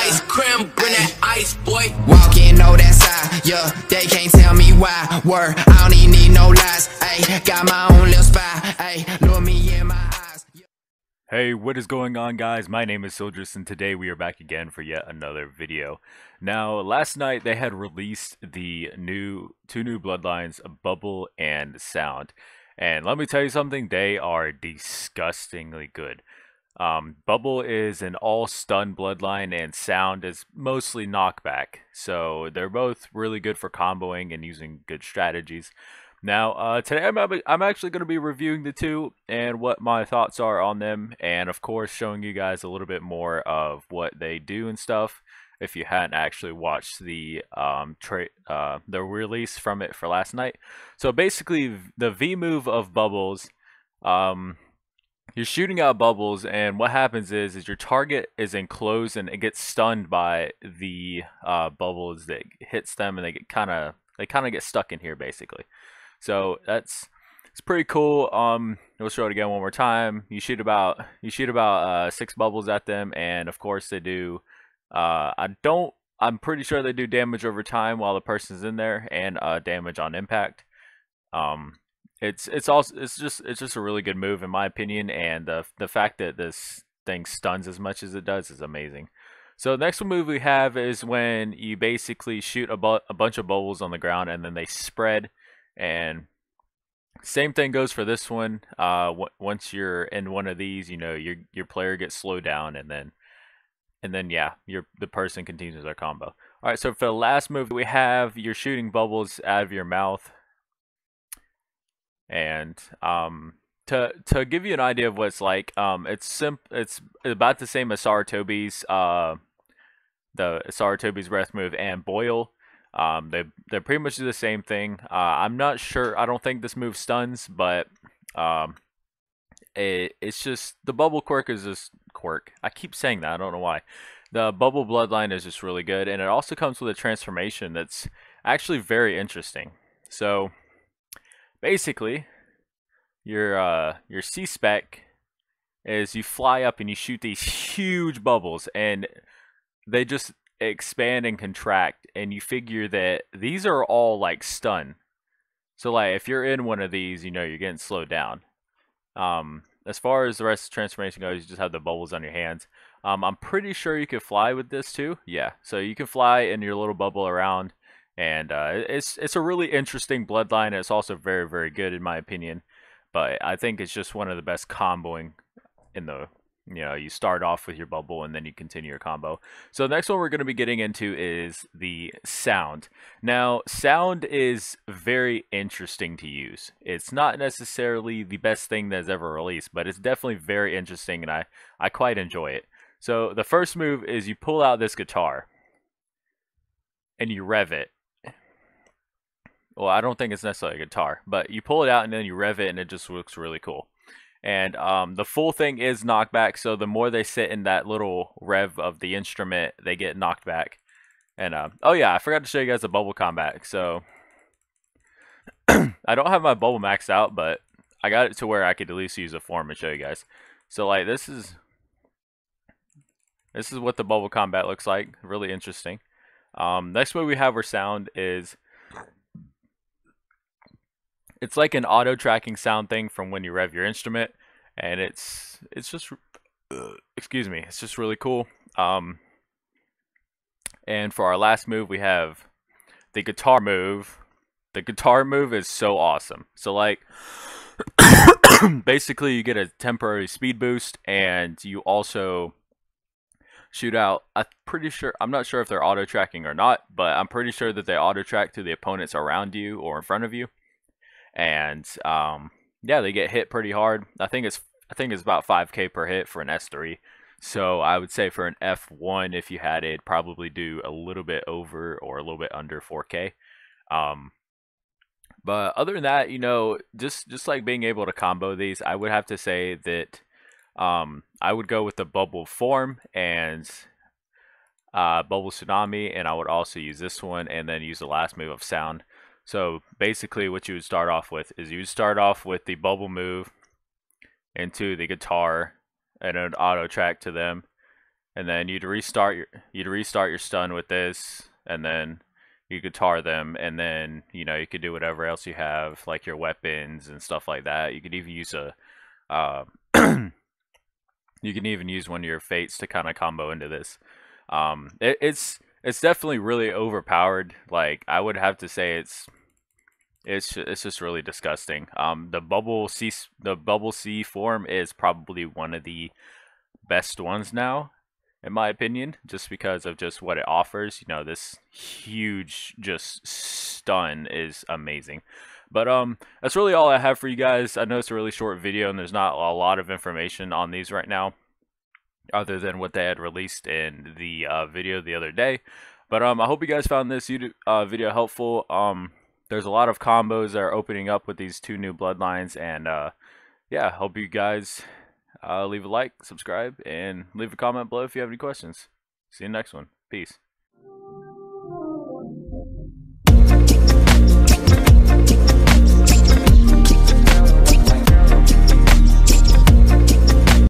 ice cream, bring that ice, boy. Walking, know that side, yeah, they can't tell me why. Word, I don't even need no lies, ayy. Got my own little spy, ayy. Look me in my eyes. Hey, what is going on, guys? My name is Sildress, and today we are back again for yet another video. Now, last night they had released the two new Bloodlines, Bubble and Sound. And let me tell you something, they are disgustingly good. Bubble is an all-stun bloodline, and Sound is mostly knockback. So they're both really good for comboing and using good strategies. Now, today I'm actually going to be reviewing the two and what my thoughts are on them, and of course showing you guys a little bit more of what they do and stuff. If you hadn't actually watched the release from it for last night. So basically, the V move of Bubbles, you're shooting out bubbles, and what happens is your target is enclosed and it gets stunned by the bubbles that hits them, and they kind of get stuck in here basically. So it's pretty cool. We'll show it again one more time. You shoot about 6 bubbles at them, and of course they do. I'm pretty sure they do damage over time while the person's in there, and damage on impact. It's just a really good move in my opinion, and the fact that this thing stuns as much as it does is amazing. So the next move we have is when you basically shoot a bunch of bubbles on the ground and then they spread, and same thing goes for this one. Once you're in one of these, you know, your player gets slowed down, and then yeah, the person continues their combo. All right, so for the last move we have, you're shooting bubbles out of your mouth. And to give you an idea of what it's like, it's about the same as Saratobi's breath move and Boil. They're pretty much the same thing. I'm not sure. I don't think this move stuns, but it's just the bubble quirk is just quirk. I keep saying that. I don't know why. The bubble bloodline is just really good, and it also comes with a transformation that's actually very interesting. So basically, your C-spec is you fly up and you shoot these huge bubbles, and they just expand and contract, and you figure that these are all like stun. So like if you're in one of these, you know you're getting slowed down. As far as the rest of the transformation goes, you just have the bubbles on your hands. I'm pretty sure you could fly with this too. Yeah, so you can fly in your little bubble around. And it's a really interesting bloodline. It's also very, very good in my opinion. But I think it's just one of the best comboing in the, you know, you start off with your bubble and then you continue your combo. So the next one we're going to be getting into is the Sound. Now, Sound is very interesting to use. It's not necessarily the best thing that's ever released, but it's definitely very interesting, and I quite enjoy it. So the first move is you pull out this guitar and you rev it. Well, I don't think it's necessarily a guitar, but you pull it out and then you rev it, and it just looks really cool. And the full thing is knockback, so the more they sit in that little rev of the instrument, they get knocked back. And oh yeah, I forgot to show you guys the bubble combat. So I don't have my bubble maxed out, but I got it to where I could at least use a form and show you guys. So like this is what the bubble combat looks like. Really interesting. Next move we have for Sound is, it's like an auto tracking sound thing from when you rev your instrument, and it's just excuse me, it's just really cool. And for our last move we have the guitar move. The guitar move is so awesome. So like basically you get a temporary speed boost, and you also shoot out, I'm not sure if they're auto tracking or not, but I'm pretty sure that they auto track to the opponents around you or in front of you. And yeah, they get hit pretty hard. I think it's about 5k per hit for an S3. So I would say for an F1, if you had it, probably do a little bit over or a little bit under 4k. But other than that, you know, just like being able to combo these, I would have to say that I would go with the bubble form and bubble tsunami, and I would also use this one and then use the last move of Sound. So basically what you would start off with is you would start off with the bubble move into the guitar and an auto track to them, and then you'd restart your stun with this, and then you could tar them, and then you could do whatever else you have, like your weapons and stuff like that. You could even use a uh, you can even use one of your fates to kind of combo into this. It's definitely really overpowered. Like, I would have to say it's just really disgusting. The bubble C form is probably one of the best ones now, in my opinion, just because of just what it offers. This huge just stun is amazing. But that's really all I have for you guys. I know it's a really short video and there's not a lot of information on these right now, other than what they had released in the video the other day. But I hope you guys found this video helpful. There's a lot of combos that are opening up with these two new bloodlines, and yeah, hope you guys leave a like, subscribe, and leave a comment below if you have any questions. See you next one. Peace.